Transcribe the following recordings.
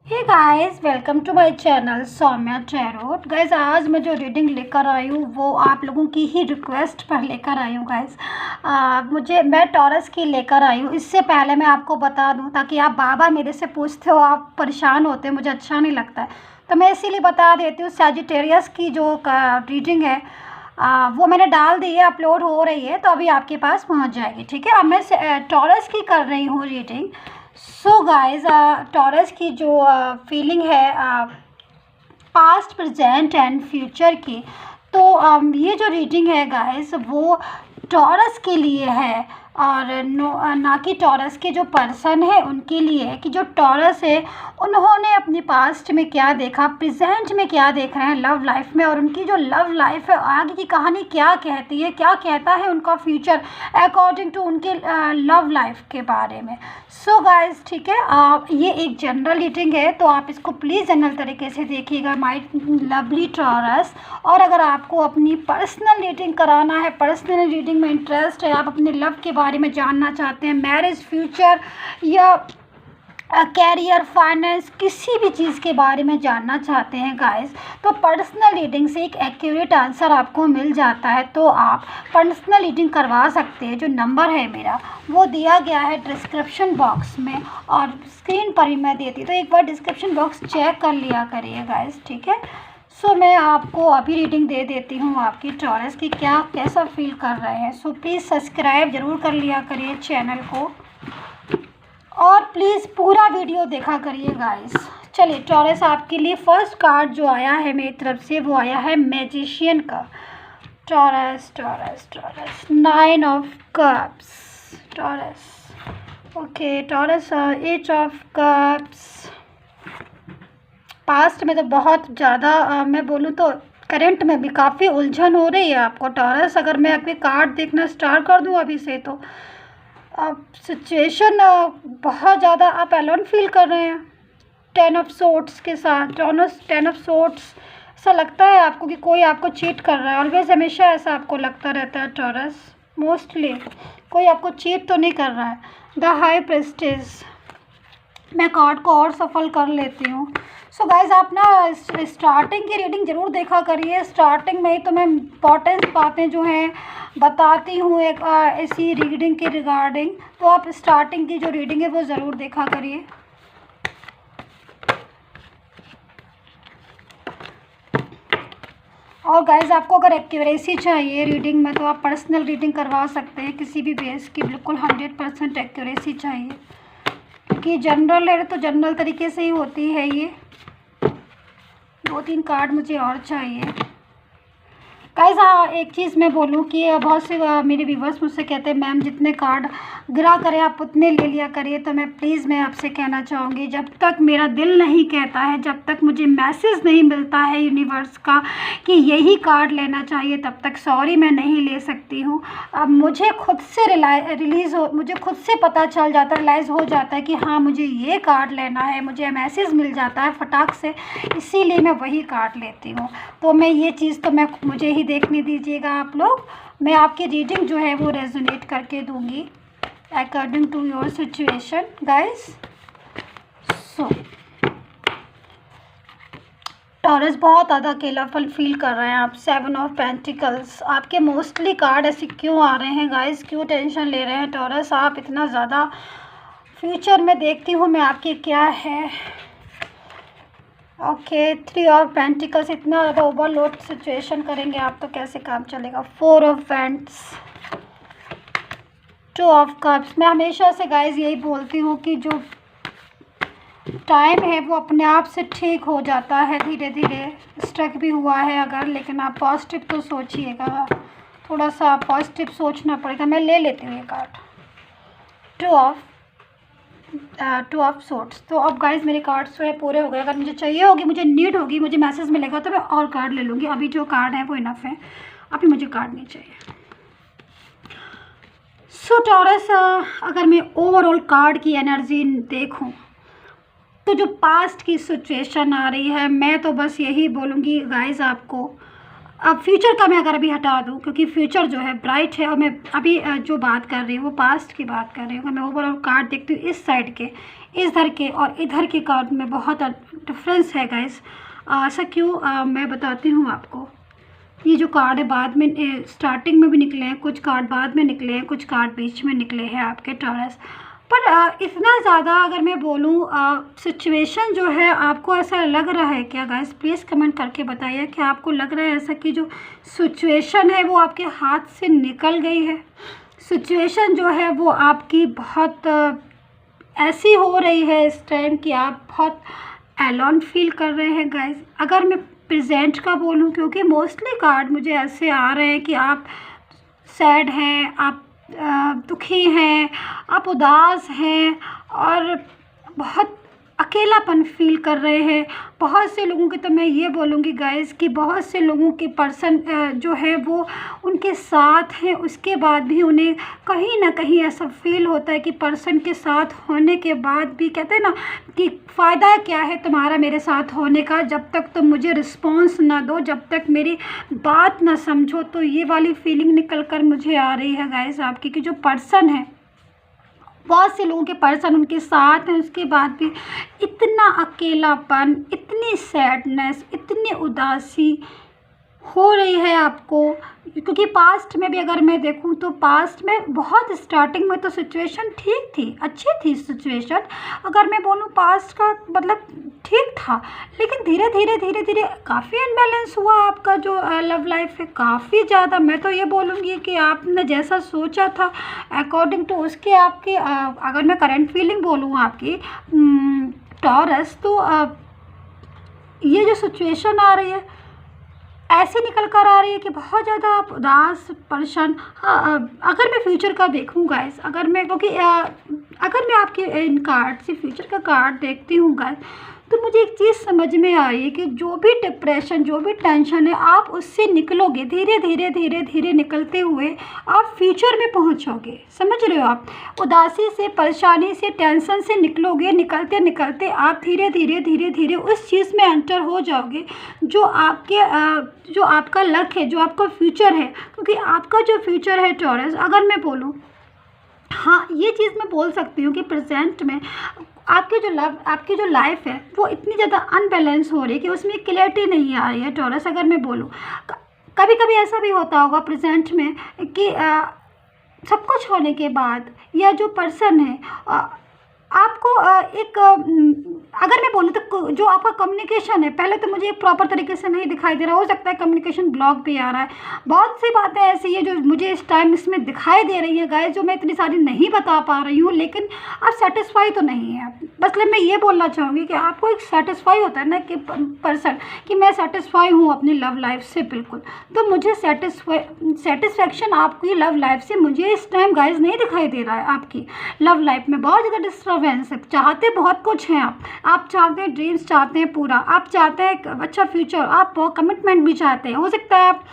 Hey guys, welcome to my channel Soumya tarot. Guys, आज मैं जो रीडिंग लेकर आई हूँ वो आप लोगों की ही रिक्वेस्ट पर लेकर आई हूँ। गाइस, मैं टॉरस की लेकर आई हूँ। इससे पहले मैं आपको बता दूँ ताकि आप बार बार मेरे से पूछते हो, आप परेशान होते हो, मुझे अच्छा नहीं लगता है, तो मैं इसीलिए बता देती हूँ। सैजिटेरियस की जो रीडिंग है वो मैंने डाल दी है, अपलोड हो रही है, तो अभी आपके पास पहुँच जाएगी। ठीक है, अब मैं टॉरस की कर रही हूँ रीडिंग। सो गाइस, टॉरस की जो फीलिंग है पास्ट, प्रेजेंट एंड फ्यूचर की, तो ये जो रीडिंग है गाइस वो टॉरस के लिए है और ना कि टॉरस के जो पर्सन है उनके लिए है। कि जो टॉरस है उन्होंने अपनी पास्ट में क्या देखा, प्रेजेंट में क्या देख रहे हैं लव लाइफ में, और उनकी जो लव लाइफ है आगे की कहानी क्या कहती है, क्या कहता है उनका फ्यूचर अकॉर्डिंग टू उनके लव लाइफ के बारे में। सो गाइस, ठीक है, ये एक जनरल रीडिंग है, तो आप इसको प्लीज़ जनरल तरीके से देखिएगा माय लवली टॉरस। और अगर आपको अपनी पर्सनल रीडिंग कराना है, पर्सनल रीडिंग में इंटरेस्ट है, आप अपने लव के बारे में जानना चाहते हैं, मैरिज, फ्यूचर या कैरियर, फाइनेंस, किसी भी चीज़ के बारे में जानना चाहते हैं गाइस, तो पर्सनल रीडिंग से एक एक्यूरेट आंसर आपको मिल जाता है। तो आप पर्सनल रीडिंग करवा सकते हैं। जो नंबर है मेरा वो दिया गया है डिस्क्रिप्शन बॉक्स में और स्क्रीन पर ही मैं देती, तो एक बार डिस्क्रिप्शन बॉक्स चेक कर लिया करिए गाइस। ठीक है, सो मैं आपको अभी रीडिंग दे देती हूँ आपकी टॉरस की क्या कैसा फील कर रहे हैं। सो प्लीज़ सब्सक्राइब ज़रूर कर लिया करिए चैनल को और प्लीज़ पूरा वीडियो देखा करिए गाइस। चलिए, टॉरस आपके लिए फर्स्ट कार्ड जो आया है मेरी तरफ से वो आया है मैजिशियन का। Taurus Taurus Taurus 9 of cups. Taurus, okay, Taurus eight of cups. Past में तो बहुत ज़्यादा मैं बोलूँ तो करंट में भी काफ़ी उलझन हो रही है आपको टॉरस। अगर मैं आपके कार्ड देखना स्टार्ट कर दूँ अभी से, तो अब सिचुएशन बहुत ज़्यादा आप एलोन फील कर रहे हैं 10 ऑफ सोर्ट्स के साथ। 10 ऑफ सोर्ट्स, ऐसा लगता है आपको कि कोई आपको चीट कर रहा है। ऑलवेज, हमेशा ऐसा आपको लगता रहता है टॉरस। मोस्टली कोई आपको चीट तो नहीं कर रहा है। द हाई प्रेस्टेज, मैं कार्ड को और सफल कर लेती हूँ। सो गाइज, आप ना स्टार्टिंग की रीडिंग ज़रूर देखा करिए। स्टार्टिंग में ही तो मैं इम्पॉर्टेंट बातें जो हैं बताती हूँ एक ऐसी रीडिंग के रिगार्डिंग, तो आप स्टार्टिंग की जो रीडिंग है वो ज़रूर देखा करिए। और गाइज, आपको अगर एक्यूरेसी चाहिए रीडिंग में तो आप पर्सनल रीडिंग करवा सकते हैं किसी भी बेस की। बिल्कुल 100% एक्यूरेसी चाहिए, क्योंकि जनरल है तो जनरल तरीके से ही होती है ये। 2-3 कार्ड मुझे और चाहिए गाइस। हाँ, एक चीज़ मैं बोलूँ कि बहुत से मेरे व्यूवर्स मुझसे कहते हैं मैम जितने कार्ड गिरा करें आप उतने ले लिया करिए। तो मैं आपसे कहना चाहूँगी, जब तक मेरा दिल नहीं कहता है, जब तक मुझे मैसेज नहीं मिलता है यूनिवर्स का कि यही कार्ड लेना चाहिए, तब तक सॉरी मैं नहीं ले सकती हूँ। अब मुझे खुद से मुझे खुद से पता चल जाता है, रियलाइज़ हो जाता है कि हाँ मुझे ये कार्ड लेना है, मुझे मैसेज मिल जाता है फटाक से, इसीलिए मैं वही कार्ड लेती हूँ। तो मैं ये चीज़ तो मैं मुझे ही देखने दीजिएगा आप लोग। मैं आपकी रीडिंग जो है वो रेजोनेट करके दूंगी according to your situation guys. So Taurus बहुत ज़्यादा अकेलापन फील कर रहे हैं आप। 7 ऑफ पेंटिकल्स, आपके मोस्टली कार्ड ऐसे क्यों आ रहे हैं गाइस, क्यों टेंशन ले रहे हैं टॉरस आप इतना ज़्यादा। फ्यूचर में देखती हूँ मैं आपके क्या है। ओके, 3 ऑफ पेंटिकल्स, इतना ज़्यादा ओवरलोड सिचुएशन करेंगे आप तो कैसे काम चलेगा। 4 ऑफ वैंड्स, 2 ऑफ कप्स। मैं हमेशा से गाइस यही बोलती हूँ कि जो टाइम है वो अपने आप से ठीक हो जाता है धीरे धीरे। स्ट्रक भी हुआ है अगर, लेकिन आप पॉजिटिव तो सोचिएगा, थोड़ा सा पॉजिटिव सोचना पड़ेगा। मैं ले लेती हूँ ये कार्ड, 2 ऑफ सोर्ट्स। तो अब गाइस मेरे कार्ड्स जो है पूरे हो गए। अगर मुझे चाहिए होगी, मुझे नीड होगी, मुझे मैसेज मिलेगा तो मैं और कार्ड ले लूँगी। अभी जो कार्ड है वो इनफ है, अभी मुझे कार्ड नहीं चाहिए। सो टॉरस, अगर मैं ओवरऑल कार्ड की एनर्जी देखूं तो जो पास्ट की सिचुएशन आ रही है, मैं तो बस यही बोलूँगी गाइस आपको, अब फ्यूचर का मैं अगर अभी हटा दूँ, क्योंकि फ्यूचर जो है ब्राइट है, और मैं अभी जो बात कर रही हूँ वो पास्ट की बात कर रही हूँ। मैं ओवरऑल कार्ड देखती हूँ, इस साइड के, इधर के और इधर के कार्ड में बहुत डिफरेंस है गाइस। ऐसा क्यों, मैं बताती हूँ आपको। ये जो कार्ड है बाद में स्टार्टिंग में भी निकले हैं, कुछ कार्ड बाद में निकले हैं, कुछ कार्ड बीच में निकले हैं आपके टॉरस। पर इतना ज़्यादा अगर मैं बोलूँ, सिचुएशन जो है, आपको ऐसा लग रहा है क्या गाइस? प्लीज़ कमेंट करके बताइए कि आपको लग रहा है ऐसा कि जो सिचुएशन है वो आपके हाथ से निकल गई है। सिचुएशन जो है वो आपकी बहुत ऐसी हो रही है इस टाइम कि आप बहुत एलोन फील कर रहे हैं गाइस। अगर मैं प्रेजेंट का बोलूं, क्योंकि मोस्टली कार्ड मुझे ऐसे आ रहे हैं कि आप सैड हैं, आप दुखी हैं, आप उदास हैं और बहुत अकेलापन फील कर रहे हैं। बहुत से लोगों के, तो मैं ये बोलूँगी गाइस कि बहुत से लोगों के पर्सन जो है वो उनके साथ हैं, उसके बाद भी उन्हें कहीं ना कहीं ऐसा फील होता है कि पर्सन के साथ होने के बाद भी, कहते हैं ना कि फ़ायदा क्या है तुम्हारा मेरे साथ होने का, जब तक तुम मुझे रिस्पॉन्स ना दो, जब तक मेरी बात ना समझो। तो ये वाली फीलिंग निकल कर मुझे आ रही है गाइस आपकी, कि जो पर्सन है, बहुत से लोगों के पर्सन उनके साथ हैं, उसके बाद भी इतना अकेलापन, इतनी सैडनेस, इतनी उदासी हो रही है आपको। क्योंकि पास्ट में भी अगर मैं देखूं तो पास्ट में बहुत स्टार्टिंग में तो सिचुएशन ठीक थी, अच्छी थी सिचुएशन। अगर मैं बोलूं पास्ट का मतलब ठीक था, लेकिन धीरे धीरे काफ़ी अनबैलेंस हुआ आपका जो लव लाइफ है, काफ़ी ज़्यादा। मैं तो ये बोलूँगी कि आपने जैसा सोचा था अकॉर्डिंग टू उसके आपके अगर मैं करंट फीलिंग बोलूँ आपकी टॉरस, तो ये जो सिचुएशन आ रही है ऐसे निकल कर आ रही है कि बहुत ज़्यादा आप उदास, परेशान। हाँ, अगर मैं फ्यूचर का देखूँ गाइस, अगर मैं, क्योंकि अगर मैं आपके इन कार्ड से फ्यूचर का कार्ड देखती हूँ गाइस, तो मुझे एक चीज़ समझ में आ रही है कि जो भी डिप्रेशन, जो भी टेंशन है, आप उससे निकलोगे धीरे धीरे निकलते हुए आप फ्यूचर में पहुंचोगे। समझ रहे हो? आप उदासी से, परेशानी से, टेंशन से निकलोगे, निकलते निकलते आप धीरे धीरे उस चीज़ में एंटर हो जाओगे जो आपके जो आपका लक है, जो आपका फ्यूचर है। क्योंकि आपका जो फ्यूचर है टॉरस, अगर मैं बोलूँ, हाँ ये चीज़ मैं बोल सकती हूँ कि प्रेजेंट में आपकी जो लाइफ है वो इतनी ज़्यादा अनबैलेंस हो रही है कि उसमें क्लैरिटी नहीं आ रही है टॉरस। अगर मैं बोलूँ, कभी कभी ऐसा भी होता होगा प्रेजेंट में कि सब कुछ होने के बाद या जो पर्सन है आपको अगर मैं बोलूँ तो जो आपका कम्युनिकेशन है, पहले तो मुझे प्रॉपर तरीके से नहीं दिखाई दे रहा, हो सकता है कम्युनिकेशन ब्लॉक भी आ रहा है। बहुत सी बातें ऐसी है जो मुझे इस टाइम इसमें दिखाई दे रही है गाइस, जो मैं इतनी सारी नहीं बता पा रही हूँ, लेकिन आप सेटिस्फाई तो नहीं है। बस मैं ये बोलना चाहूँगी कि आपको एक सेटिस्फाई होता है ना कि पर्सन, कि मैं सेटिस्फाई हूँ अपनी लव लाइफ से, बिल्कुल। तो मुझे सेटिस्फैक्शन आपकी लव लाइफ से मुझे इस टाइम गाइस नहीं दिखाई दे रहा है। आपकी लव लाइफ में बहुत ज़्यादा डिस्टर्बेंस है। चाहते बहुत कुछ हैं आप चाहते हैं, ड्रीम्स चाहते हैं पूरा, आप चाहते हैं अच्छा फ्यूचर, आप कमिटमेंट भी चाहते हैं। हो सकता है आप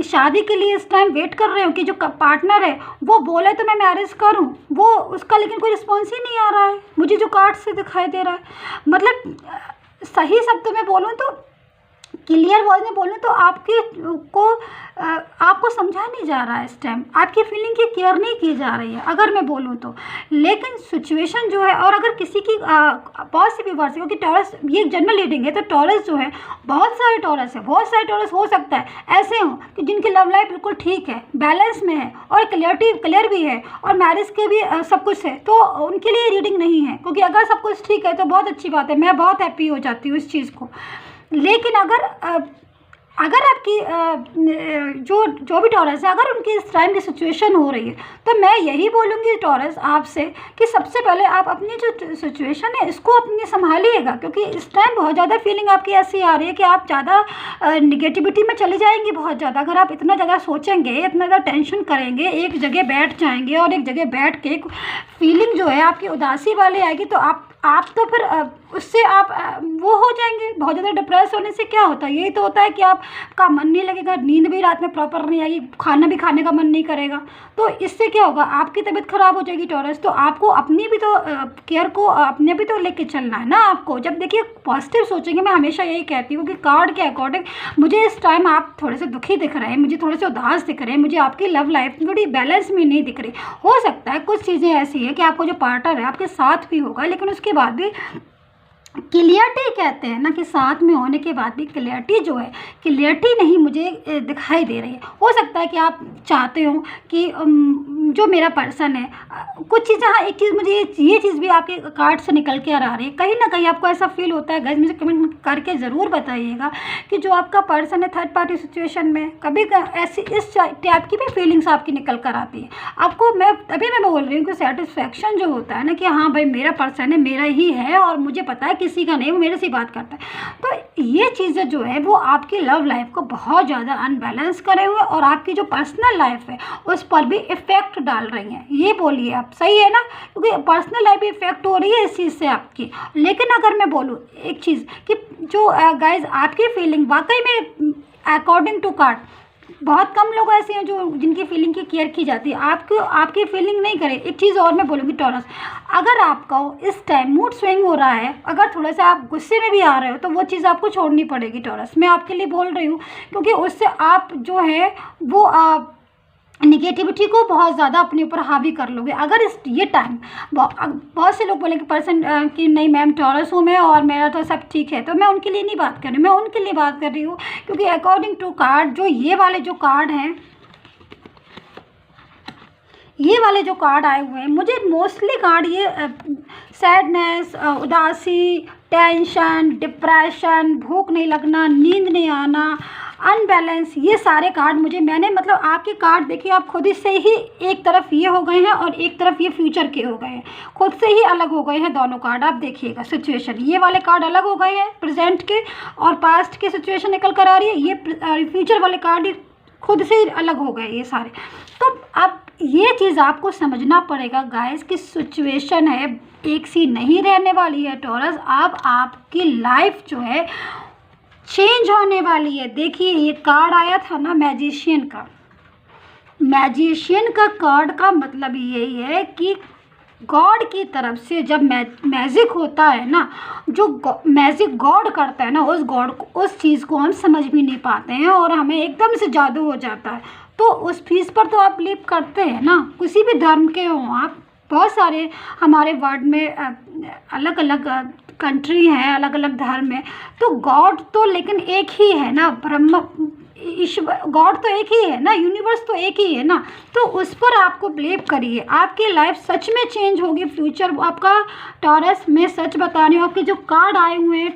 शादी के लिए इस टाइम वेट कर रहे हो कि जो पार्टनर है वो बोले तो मैं मैरिज करूं, वो उसका लेकिन कोई रिस्पॉन्स ही नहीं आ रहा है मुझे जो कार्ड से दिखाई दे रहा है। मतलब सही शब्द में बोलूँ तो, क्लियर वर्ड में बोलूँ तो आपको समझा नहीं जा रहा है इस टाइम, आपकी फीलिंग की केयर नहीं की जा रही है अगर मैं बोलूँ तो। लेकिन सिचुएशन जो है, और अगर किसी की बहुत सी व्यूवर्स है, क्योंकि टॉरस ये जनरल रीडिंग है, तो टॉरस जो है बहुत सारे टॉरस हो सकता है ऐसे हों कि जिनकी लव लाइफ बिल्कुल ठीक है, बैलेंस में है और क्लियर भी है और मैरिज के भी सब कुछ है, तो उनके लिए रीडिंग नहीं है। क्योंकि अगर सब कुछ ठीक है तो बहुत अच्छी बात है, मैं बहुत हैप्पी हो जाती हूँ इस चीज़ को। लेकिन अगर आपकी जो भी टॉरस है, अगर उनकी इस टाइम की सिचुएशन हो रही है, तो मैं यही बोलूँगी टॉरस आपसे कि सबसे पहले आप अपनी जो सिचुएशन है इसको अपनी संभालिएगा। क्योंकि इस टाइम बहुत ज़्यादा फीलिंग आपकी ऐसी आ रही है कि आप ज़्यादा निगेटिविटी में चली जाएंगी बहुत ज़्यादा। अगर आप इतना ज़्यादा सोचेंगे, इतना ज़्यादा टेंशन करेंगे, एक जगह बैठ जाएंगे और एक जगह बैठ के फीलिंग जो है आपकी उदासी वाली आएगी, तो आप तो फिर उससे आप वो हो जाएंगे। बहुत ज़्यादा डिप्रेस होने से क्या होता है, यही तो होता है कि आपका मन नहीं लगेगा, नींद भी रात में प्रॉपर नहीं आएगी, खाना भी खाने का मन नहीं करेगा। तो इससे क्या होगा, आपकी तबीयत ख़राब हो जाएगी टॉरस। तो आपको अपनी भी तो केयर को अपने भी तो लेके चलना है ना आपको। जब देखिए पॉजिटिव सोचेंगे, मैं हमेशा यही कहती हूँ कि कार्ड के अकॉर्डिंग मुझे इस टाइम आप थोड़े से दुखी दिख रहे हैं, मुझे थोड़े से उदास दिख रहे हैं, मुझे आपकी लव लाइफ थोड़ी बैलेंस में नहीं दिख रही। हो सकता है कुछ चीज़ें ऐसी है कि आपको जो पार्टनर है आपके साथ भी होगा, लेकिन उसके बाद भी क्लियरिटी कहते हैं ना कि साथ में होने के बाद भी क्लियरिटी जो है, क्लियरिटी नहीं मुझे दिखाई दे रही है। हो सकता है कि आप चाहते हो कि जो मेरा पर्सन है कुछ चीज़, हाँ एक चीज़ मुझे ये चीज़ भी आपके कार्ड से निकल के आ रही है, कहीं ना कहीं आपको ऐसा फील होता है। गाइस मुझे कमेंट करके ज़रूर बताइएगा कि जो आपका पर्सन है थर्ड पार्टी सिचुएशन में कभी ऐसी इस टाइप की भी फीलिंग्स आपकी निकल कर आती है आपको। मैं बोल रही हूँ कि सेटिस्फेक्शन जो होता है ना कि हाँ भाई मेरा पर्सन है, मेरा ही है और मुझे पता है किसी का नहीं, वो मेरे से बात करता है। तो ये चीज़ें जो है वो आपकी लव लाइफ को बहुत ज़्यादा अनबैलेंस करे हुए और आपकी जो पर्सनल लाइफ है उस पर भी इफ़ेक्ट डाल रही हैं। ये बोलिए आप, सही है ना, क्योंकि पर्सनल लाइफ भी इफ़ेक्ट हो रही है इस चीज़ से आपकी। लेकिन अगर मैं बोलूँ एक चीज़ कि जो गाइज आपकी फीलिंग वाकई में अकॉर्डिंग टू कार्ड बहुत कम लोग ऐसे हैं जो जिनकी फीलिंग की केयर की जाती है। आपको आपकी फीलिंग नहीं करे। एक चीज़ और मैं बोलूँगी टॉरस, अगर आपका इस टाइम मूड स्विंग हो रहा है, अगर थोड़ा सा आप गुस्से में भी आ रहे हो तो वो चीज़ आपको छोड़नी पड़ेगी टॉरस। मैं आपके लिए बोल रही हूँ क्योंकि उससे आप जो है वो निगेटिविटी को बहुत ज़्यादा अपने ऊपर हावी कर लोगे। अगर इस ये टाइम बहुत से लोग बोलेंगे पर्सन कि नहीं मैम टॉरस हूँ मैं और मेरा तो सब ठीक है, तो मैं उनके लिए नहीं बात कर रही हूँ, मैं उनके लिए बात कर रही हूँ क्योंकि अकॉर्डिंग टू कार्ड जो ये वाले जो कार्ड हैं, ये वाले जो कार्ड आए हुए हैं, मुझे मोस्टली कार्ड ये सैडनेस, उदासी, टेंशन, डिप्रेशन, भूख नहीं लगना, नींद नहीं आना, अनबैलेंस, ये सारे कार्ड मैंने मतलब आपके कार्ड देखिए आप खुद से ही एक तरफ ये हो गए हैं और एक तरफ ये फ्यूचर के हो गए हैं, खुद से ही अलग हो गए हैं दोनों कार्ड। आप देखिएगा सिचुएशन, ये वाले कार्ड अलग हो गए हैं प्रेजेंट के और पास्ट के सिचुएशन निकल कर आ रही है, ये फ्यूचर वाले कार्ड खुद से ही अलग हो गए ये सारे। तो अब ये चीज़ आपको समझना पड़ेगा गाइस कि सिचुएशन है एक सी नहीं रहने वाली है टॉरस। अब आपकी लाइफ जो है चेंज होने वाली है। देखिए ये कार्ड आया था ना मैजिशियन का, मैजिशियन का कार्ड का मतलब यही है कि गॉड की तरफ से जब मैजिक होता है ना, जो मैजिक गॉड करता है ना, उस गॉड को उस चीज़ को हम समझ भी नहीं पाते हैं और हमें एकदम से जादू हो जाता है। तो उस चीज़ पर तो आप बिलीव करते हैं ना, किसी भी धर्म के हों आप। बहुत सारे हमारे वर्ल्ड में अलग अलग कंट्री हैं, अलग अलग धर्म है, तो गॉड तो लेकिन एक ही है ना, ब्रह्म ईश्वर गॉड तो एक ही है ना, यूनिवर्स तो एक ही है ना। तो उस पर आपको बिलीव करिए, आपकी लाइफ सच में चेंज होगी। फ्यूचर आपका टॉरस, मैं सच बता रही हूँ, आपके जो कार्ड आए हुए हैं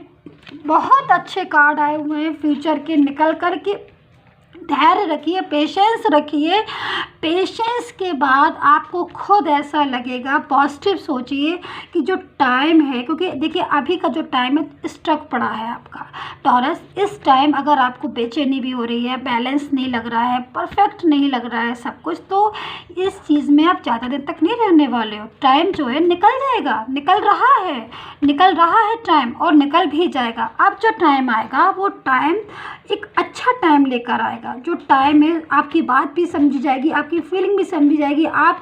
बहुत अच्छे कार्ड आए हुए हैं फ्यूचर के निकल कर के। धैर्य रखिए, पेशेंस रखिए, पेशेंस के बाद आपको खुद ऐसा लगेगा, पॉजिटिव सोचिए कि जो टाइम है, क्योंकि देखिए अभी का जो टाइम है स्ट्रक पड़ा है आपका टॉरस। इस टाइम अगर आपको बेचैनी भी हो रही है, बैलेंस नहीं लग रहा है, परफेक्ट नहीं लग रहा है सब कुछ, तो इस चीज़ में आप ज़्यादा दिन तक नहीं रहने वाले हो। टाइम जो है निकल जाएगा, निकल रहा है टाइम और निकल भी जाएगा। अब जो टाइम आएगा वो टाइम एक अच्छा टाइम लेकर आएगा। जो टाइम है आपकी बात भी समझी जाएगी, आपकी फीलिंग भी समझी जाएगी। आप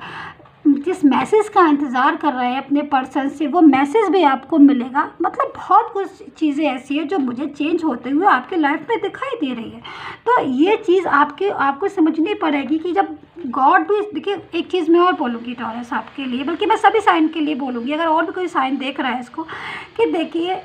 जिस मैसेज का इंतज़ार कर रहे हैं अपने पर्सन से, वो मैसेज भी आपको मिलेगा। मतलब बहुत कुछ चीज़ें ऐसी है जो मुझे चेंज होते हुए आपके लाइफ में दिखाई दे रही है। तो ये चीज़ आपको समझनी पड़ेगी कि जब गॉड भी, देखिए एक चीज़ मैं और बोलूँगी टॉरस आपके लिए, बल्कि मैं सभी साइन के लिए बोलूँगी, अगर और भी कोई साइन देख रहा है इसको, कि देखिए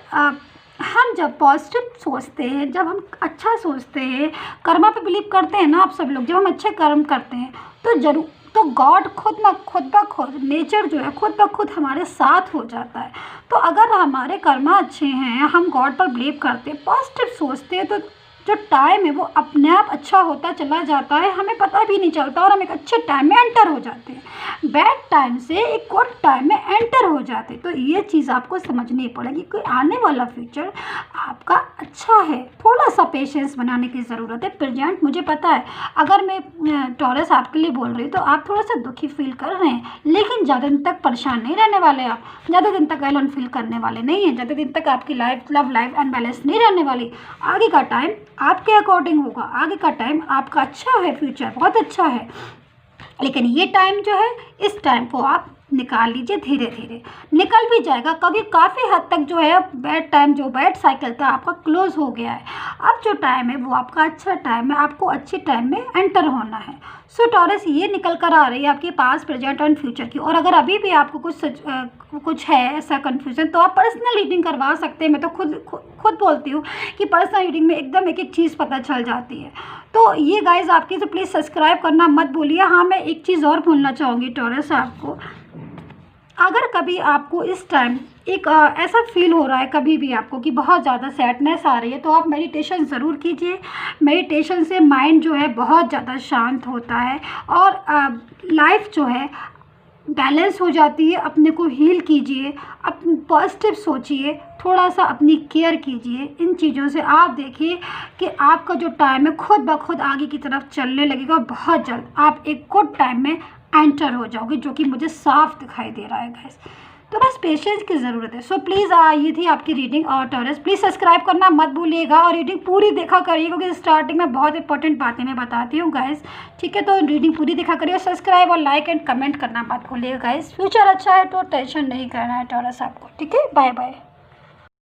हम जब पॉजिटिव सोचते हैं, जब हम अच्छा सोचते हैं, कर्मा पे बिलीव करते हैं ना आप सब लोग, जब हम अच्छे कर्म करते हैं तो जरूर तो गॉड खुद ब खुद नेचर जो है खुद ब खुद हमारे साथ हो जाता है। तो अगर हमारे कर्मा अच्छे हैं, हम गॉड पर बिलीव करते हैं, पॉजिटिव सोचते हैं, तो जो टाइम है वो अपने आप अच्छा होता चला जाता है, हमें पता भी नहीं चलता और हम एक अच्छे टाइम में एंटर हो जाते हैं। बैड टाइम से एक गुड टाइम में एंटर हो जाते हैं। तो ये चीज़ आपको समझनी पड़ेगी कि आने वाला फ्यूचर आपका अच्छा है। थोड़ा सा पेशेंस बनाने की ज़रूरत है। प्रेजेंट मुझे पता है, अगर मैं टॉरस आपके लिए बोल रही हूँ तो आप थोड़ा सा दुखी फील कर रहे हैं, लेकिन ज़्यादा दिन तक परेशान नहीं रहने वाले। आप ज़्यादा दिन तक एलोन फील करने वाले नहीं हैं। ज़्यादा दिन तक आपकी लाइफ लव लाइफ अनबैलेंस नहीं रहने वाली। आगे का टाइम आपके अकॉर्डिंग होगा। आगे का टाइम आपका अच्छा है, फ्यूचर बहुत अच्छा है। लेकिन ये टाइम जो है, इस टाइम को आप निकाल लीजिए, धीरे धीरे निकल भी जाएगा। कभी काफ़ी हद तक जो है बैड टाइम, जो बैड साइकिल था आपका क्लोज हो गया है। अब जो टाइम है वो आपका अच्छा टाइम है, आपको अच्छे टाइम में एंटर होना है। सो टॉरस ये निकल कर आ रही है आपके पास प्रेजेंट एंड फ्यूचर की। और अगर अभी भी आपको कुछ है ऐसा कन्फ्यूज़न, तो आप पर्सनल रीडिंग करवा सकते हैं। मैं तो खुद बोलती हूँ कि पर्सनल रीडिंग में एकदम एक एक चीज़ पता चल जाती है। तो ये गाइज आपकी, तो प्लीज़ सब्सक्राइब करना मत भूलिए। हाँ, मैं एक चीज़ और बोलना चाहूँगी टॉरस आपको, अगर कभी आपको इस टाइम एक ऐसा फील हो रहा है कभी भी आपको कि बहुत ज़्यादा सैडनेस आ रही है, तो आप मेडिटेशन ज़रूर कीजिए। मेडिटेशन से माइंड जो है बहुत ज़्यादा शांत होता है और लाइफ जो है बैलेंस हो जाती है। अपने को हील कीजिए, अपने पॉजिटिव सोचिए, थोड़ा सा अपनी केयर कीजिए। इन चीज़ों से आप देखिए कि आपका जो टाइम है खुद ब खुद आगे की तरफ चलने लगेगा। बहुत जल्द आप एक गुड टाइम में एंटर हो जाओगे, जो कि मुझे साफ दिखाई दे रहा है गाइस। तो बस पेशेंस की ज़रूरत है। सो प्लीज़ ये थी आपकी रीडिंग। और टॉरस प्लीज़ सब्सक्राइब करना मत भूलिएगा और रीडिंग पूरी देखा करिए, क्योंकि स्टार्टिंग में बहुत इंपॉर्टेंट बातें मैं बताती हूँ गाइस। ठीक है, तो रीडिंग पूरी देखा करिए। सब्सक्राइब और लाइक एंड कमेंट करना मत भूलिएगा गाइस। फ्यूचर अच्छा है तो टेंशन नहीं करना है टॉरस आपको। ठीक है, बाय बाय।